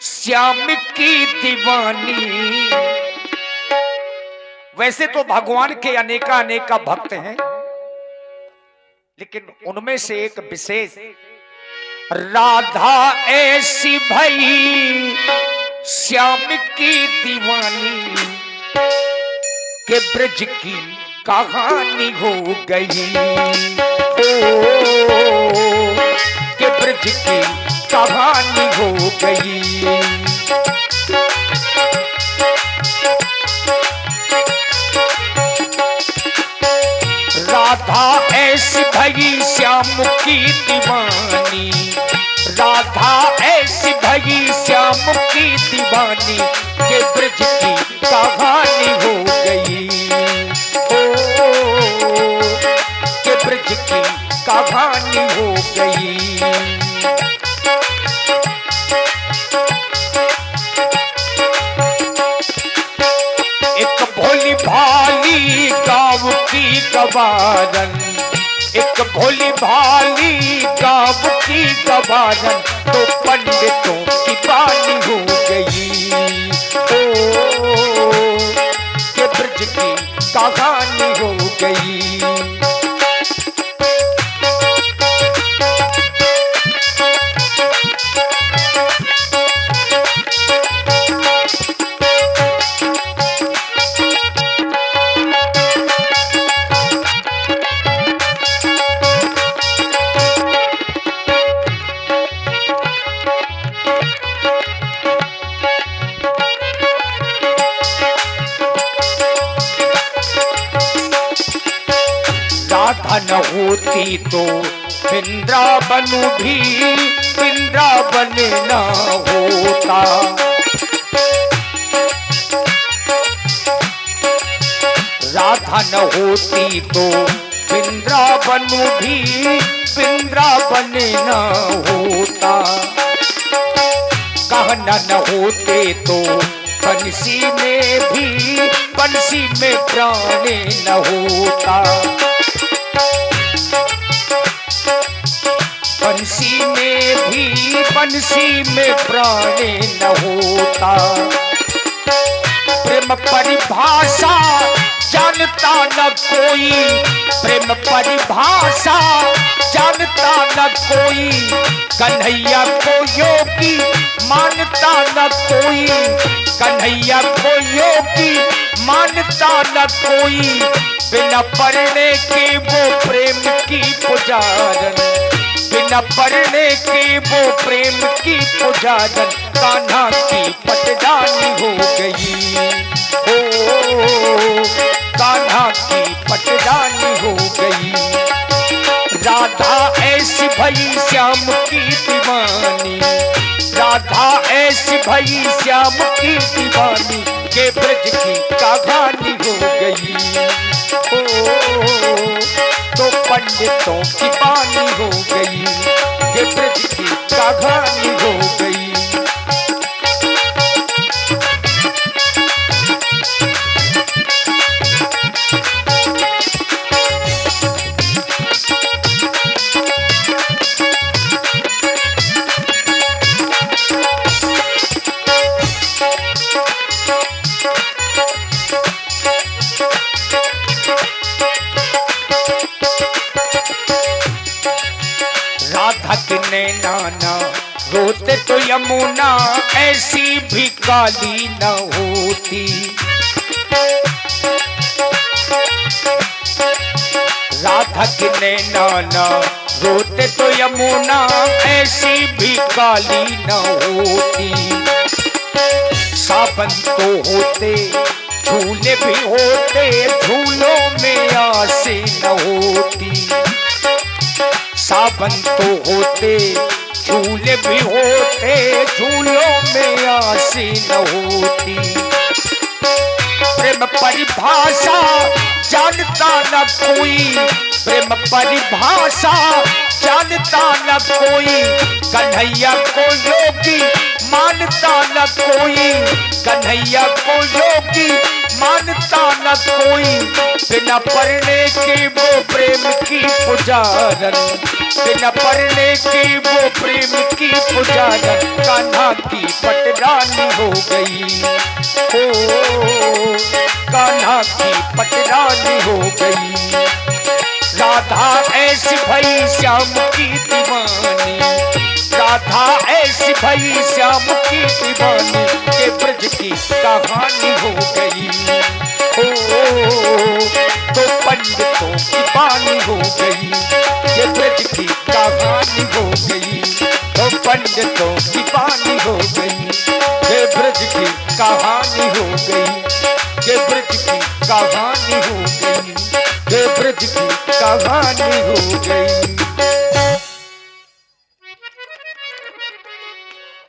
श्याम की दीवानी। वैसे तो भगवान के अनेका अनेका भक्त हैं, लेकिन उनमें से एक विशेष राधा ऐसी भई श्याम की दीवानी के ब्रज की कहानी हो गई। के ब्रज की कहानी हो गई। राधा ऐसी भई श्याम की दीवानी। राधा ऐसी भई श्याम की दीवानी के ब्रज की कहानी हो गई। के ब्रज की कहानी हो गई। एक भोली भाली गाँव की गवारन। एक भोली भाली गाँव की गवारन तो पंडितों की बानी हो गई। के ब्रज की कहानी हो गई। राधा न होती तो वृंदावन भी वृंदावन न होता। राधा न होती तो वृंदावन भी वृंदावन न होता। कहना न होते तो बंसी में भी बंसी में प्राण न होता। बंसी में भी बंसी में प्राण न होता। प्रेम परिभाषा जानता न कोई। प्रेम परिभाषा जानता न कोई। कन्हैया को योगी मानता न कोई। कन्हैया को योगी मानता न कोई। बिना पढ़ने के वो प्रेम की पुजारन। बिना पढ़ने के वो प्रेम की पुजारन कान्हा की पटदानी हो गई। कान्हा की पटदानी हो गई। राधा ऐसी भई श्याम की दीवानी। राधा ऐसी भई श्याम की दीवानी के ब्रज की कहानी हो गई। तो पंडितों की बानी हो गई। के ब्रज की कहानी हो गई। राधा के नैना रोते तो यमुना ऐसी भी काली न होती। राधा के नैना रोते तो यमुना ऐसी भी काली न होती। सावन तो होते झूले भी होते झूलों में आसे न होती। सावन तो होते झूले भी होते झूलों में आसी न होती। प्रेम परिभाषा जानता न कोई। प्रेम परिभाषा जानता न कोई। कन्हैया को योगी मानता न न कोई, कन्हैया को योगी मानता न कोई। बिना पढ़ने की वो प्रेम की पुजारन, बिना पढ़ने की वो प्रेम की पुजारन। कान्हा की पटरानी हो गई, ओ कान्हा की पटरानी हो गई। राधा ऐसी भई श्याम की दीवानी, राधा ऐसी भई श्याम की दीवानी। के ब्रज की कहानी हो गई, ओ तो पंडितों की बानी हो गई। ये ब्रज की कहानी हो गई, तो पंडितों की बानी हो गई। ये ब्रज की कहानी हो गई, ये ब्रज की कहानी हो गई, ये ब्रज की कहानी हो गई।